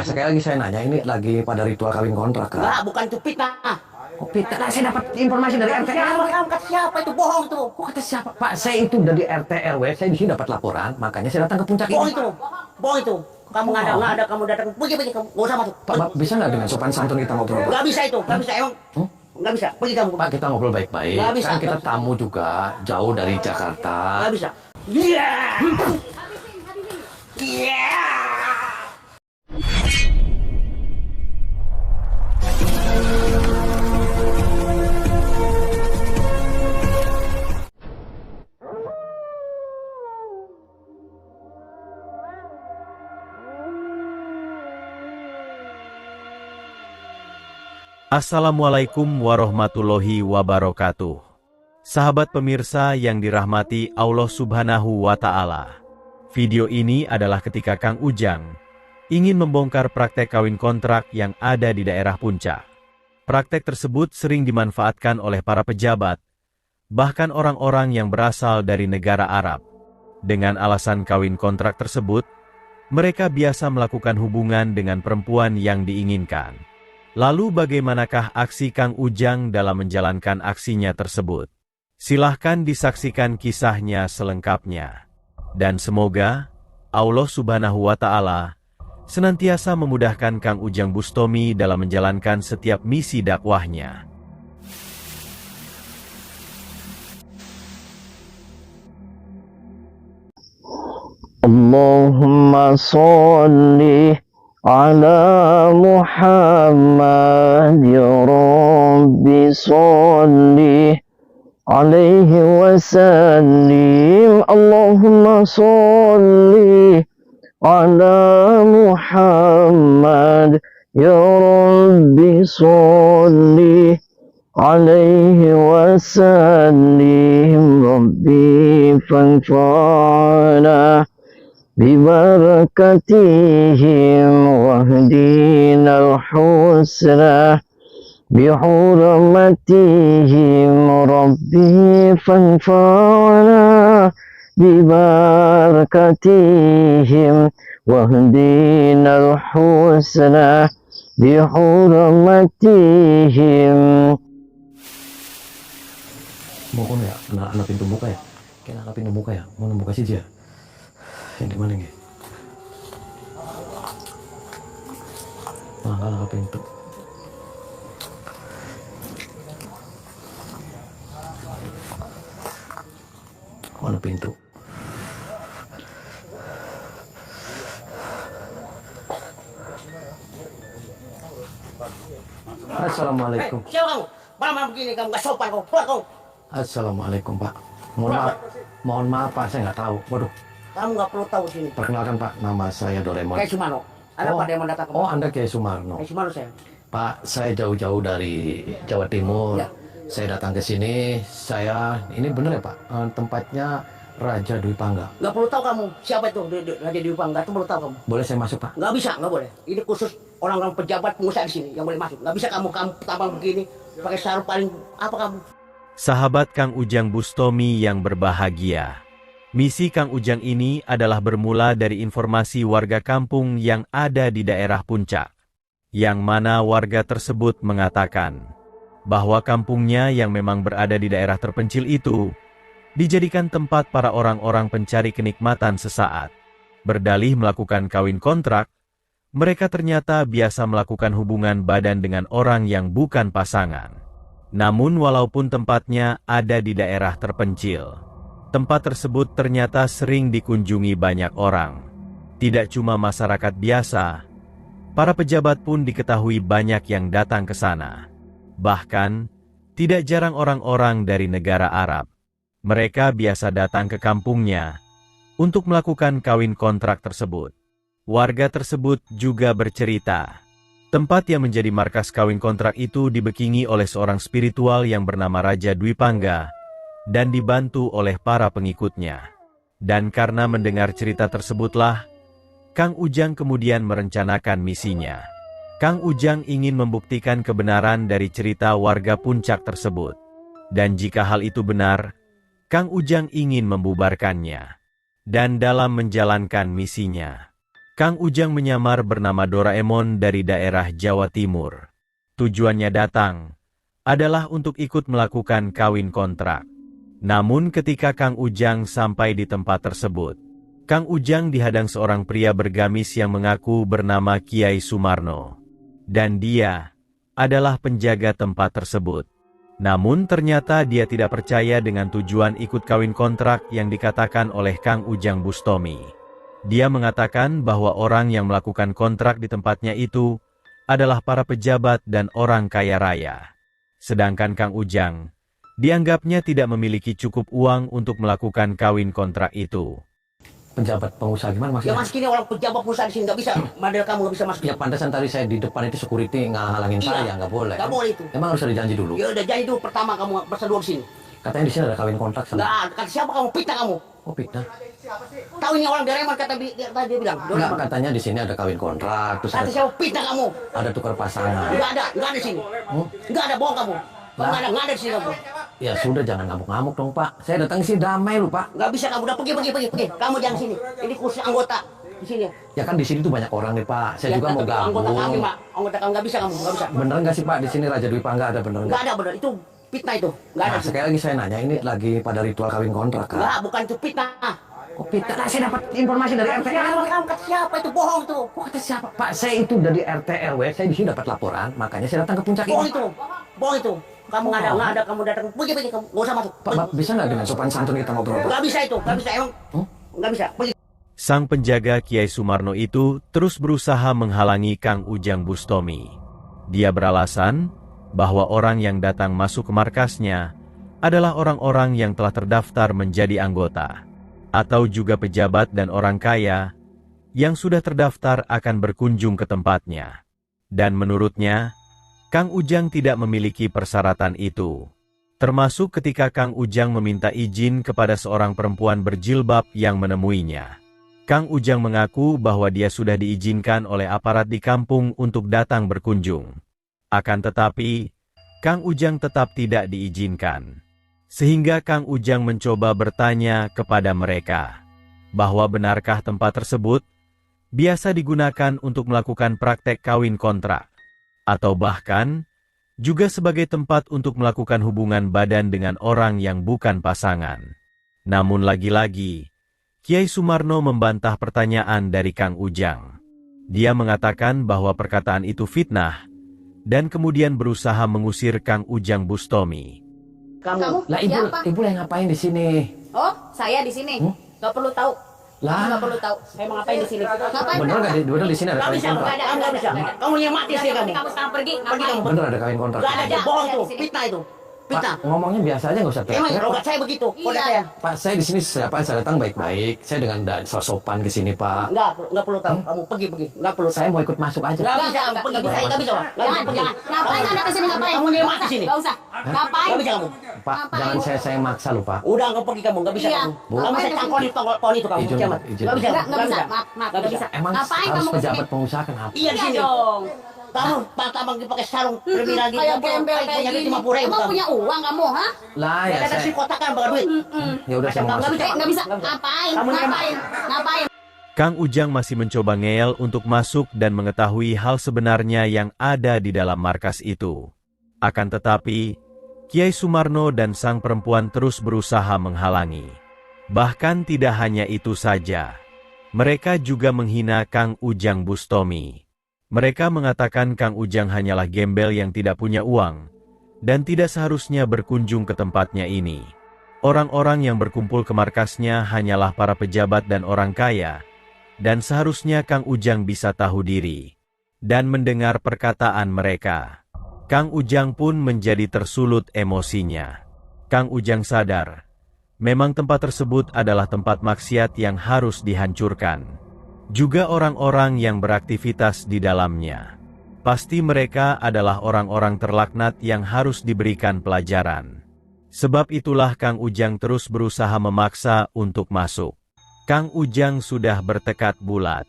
sekali lagi saya nanya, ini lagi pada ritual kawin kontrak kan? Enggak, bukan itu fitnah. Oh, Peter, nah, saya dapat informasi dari RT Siapa RW. kamu? Kata siapa itu? Bohong itu. Kok kata siapa? Pak, saya itu dari RT RW, saya di sini dapat laporan, makanya saya datang ke puncak Bohong ini. itu. Bohong itu. Kamu nggak ada, kamu datang. Pergi, kamu nggak usah masuk. Pak, bisa nggak dengan sopan santun kita ngobrol? Pak? Nggak bisa itu, nggak bisa emang. Nggak bisa. Pergi kamu. Pak, kita ngobrol baik-baik. Nggak bisa, Kan kita nggak bisa. tamu juga, jauh dari Jakarta. Nggak bisa. Iya. Iya. Assalamualaikum warahmatullahi wabarakatuh. Sahabat pemirsa yang dirahmati Allah Subhanahu wa Ta'ala. Video ini adalah ketika Kang Ujang ingin membongkar praktek kawin kontrak yang ada di daerah Puncak. Praktek tersebut sering dimanfaatkan oleh para pejabat, bahkan orang-orang yang berasal dari negara Arab. Dengan alasan kawin kontrak tersebut, mereka biasa melakukan hubungan dengan perempuan yang diinginkan. Lalu bagaimanakah aksi Kang Ujang dalam menjalankan aksinya tersebut? Silahkan disaksikan kisahnya selengkapnya. Dan semoga Allah Subhanahu wa Ta'ala senantiasa memudahkan Kang Ujang Bustomi dalam menjalankan setiap misi dakwahnya. Allahumma sholli على محمد يا رب صل عليه وسلم اللهم صل على محمد يا رب صل عليه وسلم ربي فانفعنا ببركتهم واهدنا الحسنى بحرمتهم ربي فانفعنا ببركتهم واهدنا الحسنى بحرمتهم. Mau kono ya? Anak pintu buka ya? Kayak anak pintu buka ya? Mau buka sih dia? Yang di mana nih? Anak pintu. Mana pintu? Assalamualaikum. Siapa kamu? Malam-malam begini kamu nggak sopan kamu. Keluar kamu. Assalamualaikum Pak. Mohon maaf Pak, saya nggak tahu. Waduh. Kamu nggak perlu tahu sini. Perkenalkan Pak, nama saya Doraemon. Kayak Sumarno. Ada Pak Demon datang kemari. Oh, Anda kayak Sumarno. Kayak Sumarno saya. Pak, saya jauh-jauh dari Jawa Timur. Ya. Saya datang ke sini. Ini bener ya Pak? Tempatnya Raja Dwi Pangga. Nggak perlu tahu kamu. Siapa itu Raja Dewi Pangga? Itu perlu tahu kamu. Boleh saya masuk Pak? Nggak bisa, nggak boleh. Ini khusus orang-orang pejabat pengusaha di sini yang boleh masuk. Nggak bisa kamu tampang begini pakai sarung paling apa kamu? Sahabat Kang Ujang Bustomi yang berbahagia. Misi Kang Ujang ini adalah bermula dari informasi warga kampung yang ada di daerah Puncak. Yang mana warga tersebut mengatakan bahwa kampungnya yang memang berada di daerah terpencil itu dijadikan tempat para orang-orang pencari kenikmatan sesaat. Berdalih melakukan kawin kontrak, mereka ternyata biasa melakukan hubungan badan dengan orang yang bukan pasangan. Namun walaupun tempatnya ada di daerah terpencil, tempat tersebut ternyata sering dikunjungi banyak orang. Tidak cuma masyarakat biasa, para pejabat pun diketahui banyak yang datang ke sana. Bahkan, tidak jarang orang-orang dari negara Arab. Mereka biasa datang ke kampungnya untuk melakukan kawin kontrak tersebut. Warga tersebut juga bercerita, tempat yang menjadi markas kawin kontrak itu dibekingi oleh seorang spiritual yang bernama Raja Dwi Pangga dan dibantu oleh para pengikutnya. Dan karena mendengar cerita tersebutlah, Kang Ujang kemudian merencanakan misinya. Kang Ujang ingin membuktikan kebenaran dari cerita warga Puncak tersebut. Dan jika hal itu benar, Kang Ujang ingin membubarkannya. Dan dalam menjalankan misinya, Kang Ujang menyamar bernama Doraemon dari daerah Jawa Timur. Tujuannya datang adalah untuk ikut melakukan kawin kontrak. Namun ketika Kang Ujang sampai di tempat tersebut, Kang Ujang dihadang seorang pria bergamis yang mengaku bernama Kiai Sumarno. Dan dia adalah penjaga tempat tersebut. Namun ternyata dia tidak percaya dengan tujuan ikut kawin kontrak yang dikatakan oleh Kang Ujang Bustomi. Dia mengatakan bahwa orang yang melakukan kontrak di tempatnya itu adalah para pejabat dan orang kaya raya. Sedangkan Kang Ujang dianggapnya tidak memiliki cukup uang untuk melakukan kawin kontrak itu. Pejabat pengusaha gimana Ya maksudnya? mas kini orang pejabat perusahaan di sini nggak bisa. Model kamu nggak bisa masuk. Ya pantasan tadi saya di depan itu security ngalangin Iya. saya, nggak boleh. Nggak boleh itu. Emang harus ada janji dulu? Ya udah janji dulu pertama kamu bersedua di sini. Katanya di sini ada kawin kontrak Nggak sama... ada. Kata siapa kamu? Fitnah kamu. Oh, fitnah. Tahu ini orang Doraemon kata dia bilang. Enggak, Doraemon. katanya di sini ada kawin kontrak, terus Kata ada, siapa? Fitnah kamu. ada tukar pasangan. Nggak ada di sini. Nggak ada, bohong kamu. Nggak ada di sini kamu. Ya sudah, jangan ngamuk-ngamuk dong, Pak. Saya datang ke sini damai loh, Pak. Nggak bisa kamu. Udah pergi. Kamu jangan sini. Ini kursi anggota di sini. Ya kan di sini tuh banyak orang nih, Pak. Saya Ya, juga mau anggota kami, gabung. Mak. Anggota kami nggak bisa kamu. Nggak bisa. Bener nggak sih, Pak? Di sini Raja Dwi Pangga ada bener Nggak nggak? ada benar. Itu fitnah itu. Nggak ada. Nah, sekali lagi saya nanya, ini lagi pada ritual kawin kontrak, kan? Nggak, bukan itu fitnah. Oh, fitnah. Nah, saya dapat informasi dari RT RW. Kamu kata siapa itu? Bohong itu. Oh, kata siapa? Pak, saya itu dari RT RW. Saya di sini dapat laporan, makanya saya datang ke puncak Bohong ini. itu. Bohong itu. Kamu nggak ada, kamu datang. Pergi, kamu nggak usah masuk. Pak, bisa nggak dengan sopan santun kita ngobrol, Pak? Nggak bisa itu, nggak bisa emang. Nggak bisa. Pergi. Sang penjaga Kiai Sumarno itu terus berusaha menghalangi Kang Ujang Bustomi. Dia beralasan bahwa orang yang datang masuk ke markasnya adalah orang-orang yang telah terdaftar menjadi anggota, atau juga pejabat dan orang kaya yang sudah terdaftar akan berkunjung ke tempatnya. Dan menurutnya, Kang Ujang tidak memiliki persyaratan itu. Termasuk ketika Kang Ujang meminta izin kepada seorang perempuan berjilbab yang menemuinya. Kang Ujang mengaku bahwa dia sudah diizinkan oleh aparat di kampung untuk datang berkunjung. Akan tetapi, Kang Ujang tetap tidak diizinkan. Sehingga Kang Ujang mencoba bertanya kepada mereka, bahwa benarkah tempat tersebut biasa digunakan untuk melakukan praktek kawin kontrak, atau bahkan juga sebagai tempat untuk melakukan hubungan badan dengan orang yang bukan pasangan. Namun lagi-lagi, Kiai Sumarno membantah pertanyaan dari Kang Ujang. Dia mengatakan bahwa perkataan itu fitnah, dan kemudian berusaha mengusir Kang Ujang Bustomi. Kamu. Lah, ibu yang ngapain di sini? Oh, saya di sini. Nggak perlu tahu. Lah. Nggak perlu tahu. Saya mau ngapain di sini? Ngapain? Bener nggak bener di sini ada Nggak kawin bisa, kontrak? nggak ada, nggak bisa. Kamu yang mati sih kamu. Kamu sekarang pergi. Pergi Ngapain? kamu. Bener ada kawin kontrak? Nggak ada, dia bohong tuh. Fitnah itu. Fitnah. Pak, ngomongnya biasa aja nggak usah Emang teriak. rogat saya begitu. Kode Iya. saya. Pak, saya di sini siapa? Saya datang baik-baik. Saya dengan sopan ke sini, Pak. Nggak perlu tahu. Kamu pergi. Nggak perlu. Saya mau ikut masuk aja. Nggak bisa, Nggak, pergi. nggak bisa. Nggak bisa. Nggak bisa, pergi. Ngapain Anda kesini? Ngapain? Kamu yang mati sini. Nggak usah. Ngapain? Nggak bisa kamu. Pak, Ngapain? jangan saya maksa loh, Pak. Udah nggak pergi kamu. Nggak bisa Iya. kamu. Bu. Kamu saya cangkol di pohon itu kamu. Izin, Kiamat. izin. Nggak bisa. Nggak bisa. Maaf, nggak bisa. Emang Ngapain harus kamu kesini? pejabat pengusaha kenapa? Iya di Iya sini. dong. Kamu bang pakai sarung perwira gitu. Kayak gembel kayak punya duit gini. 50.000 Emang kamu. punya uang kamu, ha? Lah ya Ada si saya. kotak kan bawa duit. Ya udah saya mau Nggak masuk. bisa. Nggak bisa. Ngapain? Kamu yang Ngapain? Ngapain? Kang Ujang masih mencoba ngeyel untuk masuk dan mengetahui hal sebenarnya yang ada di dalam markas itu. Akan tetapi, Kiai Sumarno dan sang perempuan terus berusaha menghalangi. Bahkan tidak hanya itu saja. Mereka juga menghina Kang Ujang Bustomi. Mereka mengatakan Kang Ujang hanyalah gembel yang tidak punya uang, dan tidak seharusnya berkunjung ke tempatnya ini. Orang-orang yang berkumpul ke markasnya hanyalah para pejabat dan orang kaya, dan seharusnya Kang Ujang bisa tahu diri dan mendengar perkataan mereka. Kang Ujang pun menjadi tersulut emosinya. Kang Ujang sadar, memang tempat tersebut adalah tempat maksiat yang harus dihancurkan. Juga orang-orang yang beraktivitas di dalamnya. Pasti mereka adalah orang-orang terlaknat yang harus diberikan pelajaran. Sebab itulah Kang Ujang terus berusaha memaksa untuk masuk. Kang Ujang sudah bertekad bulat.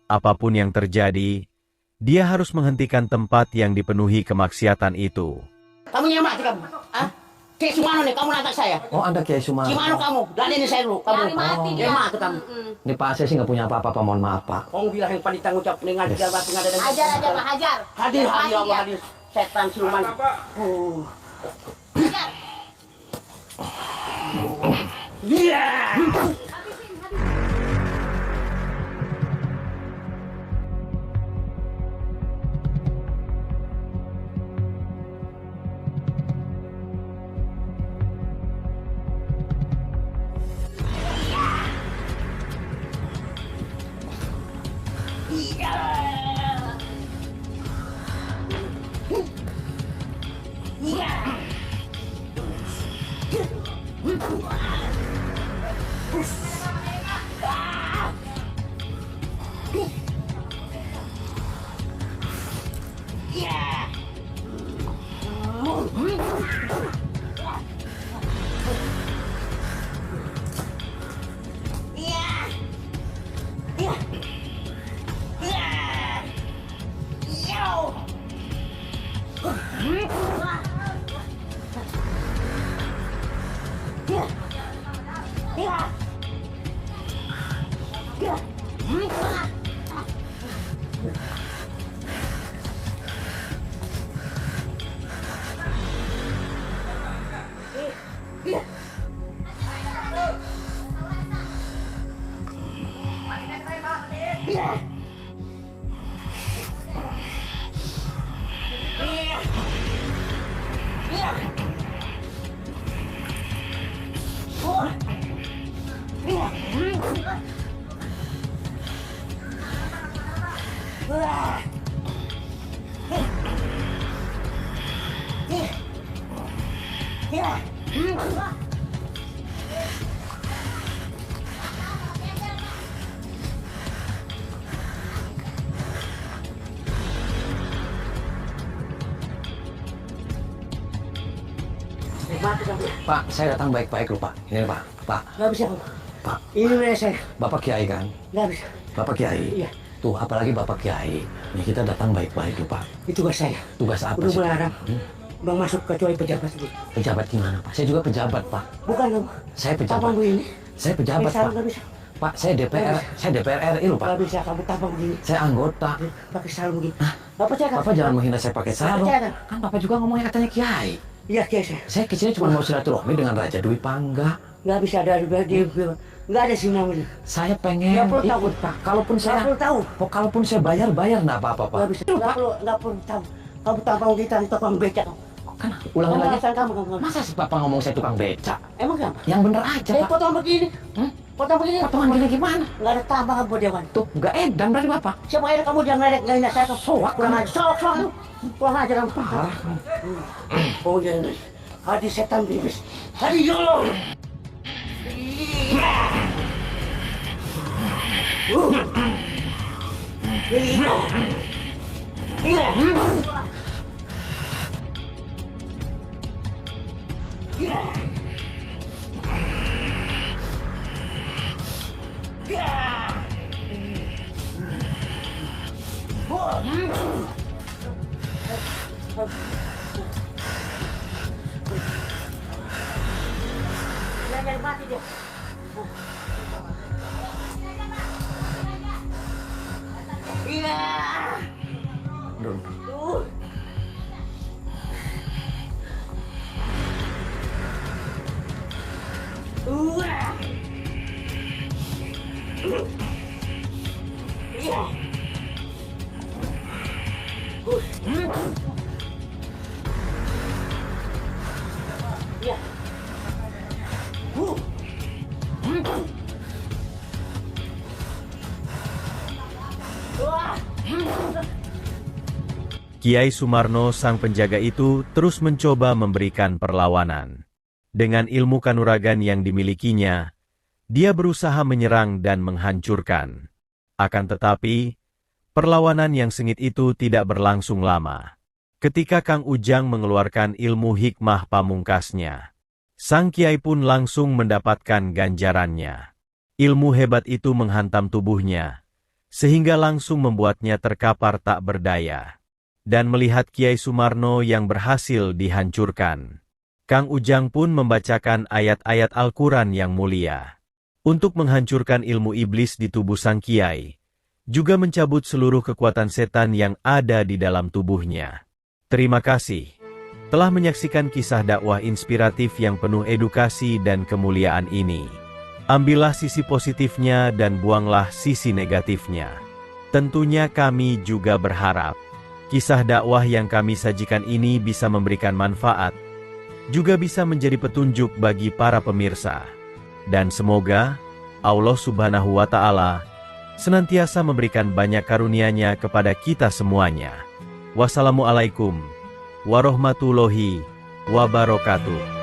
Apapun yang terjadi, dia harus menghentikan tempat yang dipenuhi kemaksiatan itu. Kamu yang mati kamu. Ah? Kiai Sumano nih, kamu nantang saya. Oh, Anda Kiai Sumano. Gimana kamu? Ladenin saya dulu. Kamu. Jangan mati dia. Jangan mati kamu. Ini Pak, saya sih nggak punya apa-apa, Pak. Mohon maaf, Pak. Kamu bilang yang paling tanggung jawab dengan Yes. jabat nggak ada. Hajar aja Pak, hajar. Hadir, Jangan hadir, mati Allah dia. hadir. Setan siluman. Hajar. Iya. Mati kamu. Pak, saya datang baik-baik loh, Pak. Ini, Pak. Pak, Nggak bisa kamu. Pak. Ini wilayah saya. Bapak Kiai kan? Nggak bisa. Bapak Kiai. Iya. Tuh, apalagi Bapak Kiai. Ini kita datang baik-baik loh, Pak. Itu tugas saya. Tugas apa Udah sih? melarang. Bang masuk kecuali pejabat itu. Pejabat gimana, Pak? Saya juga pejabat, Pak. Bukan kamu. Saya pejabat. Tabang begini. Saya pejabat, Bisa, Pak. nggak bisa. Pak, saya DPR. Saya DPR RI loh, Pak. Nggak bisa kamu tabang begini. Saya anggota. Pakai sarung begini. Bapak cakap. Bapak jangan menghina saya pakai sarung. Percaya. Kan Bapak juga ngomongnya katanya Kiai. Iya Kiai saya. Saya kesini cuma mau silaturahmi dengan Raja Dwi Pangga. Nggak bisa ada nggak ada sih namanya. Saya pengen Nggak perlu tahu. ikut, Pak. Kalaupun Nggak saya, perlu tahu. kalaupun saya bayar nggak apa-apa, Pak. Nggak bisa. Nggak perlu tahu. Kamu tampang kita di tukang becak. Kan ulangi lagi. Kamu. Masa sih Bapak ngomong saya tukang becak? Emang kenapa? Yang bener aja, Pak. Potong begini. Potong begini. Potongan gini gimana? Nggak ada tambang kamu dewan. Tuh, nggak edan berarti Bapak. Siapa yang kamu jangan ngeledek saya kamu. Soak Kurang kamu. aja. Soak kamu. Kurang aja kamu. Parah. Oh jangan. Hadi setan bibis. Hadi yo. Jangan mati dia. Iya. Dun. Iya. Iya. Kiai Sumarno sang penjaga itu terus mencoba memberikan perlawanan. Dengan ilmu kanuragan yang dimilikinya, dia berusaha menyerang dan menghancurkan. Akan tetapi, perlawanan yang sengit itu tidak berlangsung lama. Ketika Kang Ujang mengeluarkan ilmu hikmah pamungkasnya, sang kiai pun langsung mendapatkan ganjarannya. Ilmu hebat itu menghantam tubuhnya, sehingga langsung membuatnya terkapar tak berdaya. Dan melihat Kiai Sumarno yang berhasil dihancurkan, Kang Ujang pun membacakan ayat-ayat Al-Quran yang mulia untuk menghancurkan ilmu iblis di tubuh sang kiai, juga mencabut seluruh kekuatan setan yang ada di dalam tubuhnya. Terima kasih telah menyaksikan kisah dakwah inspiratif yang penuh edukasi dan kemuliaan ini. Ambillah sisi positifnya dan buanglah sisi negatifnya. Tentunya kami juga berharap kisah dakwah yang kami sajikan ini bisa memberikan manfaat, juga bisa menjadi petunjuk bagi para pemirsa. Dan semoga Allah Subhanahu wa Ta'ala senantiasa memberikan banyak karunia-Nya kepada kita semuanya. Wassalamualaikum warahmatullahi wabarakatuh.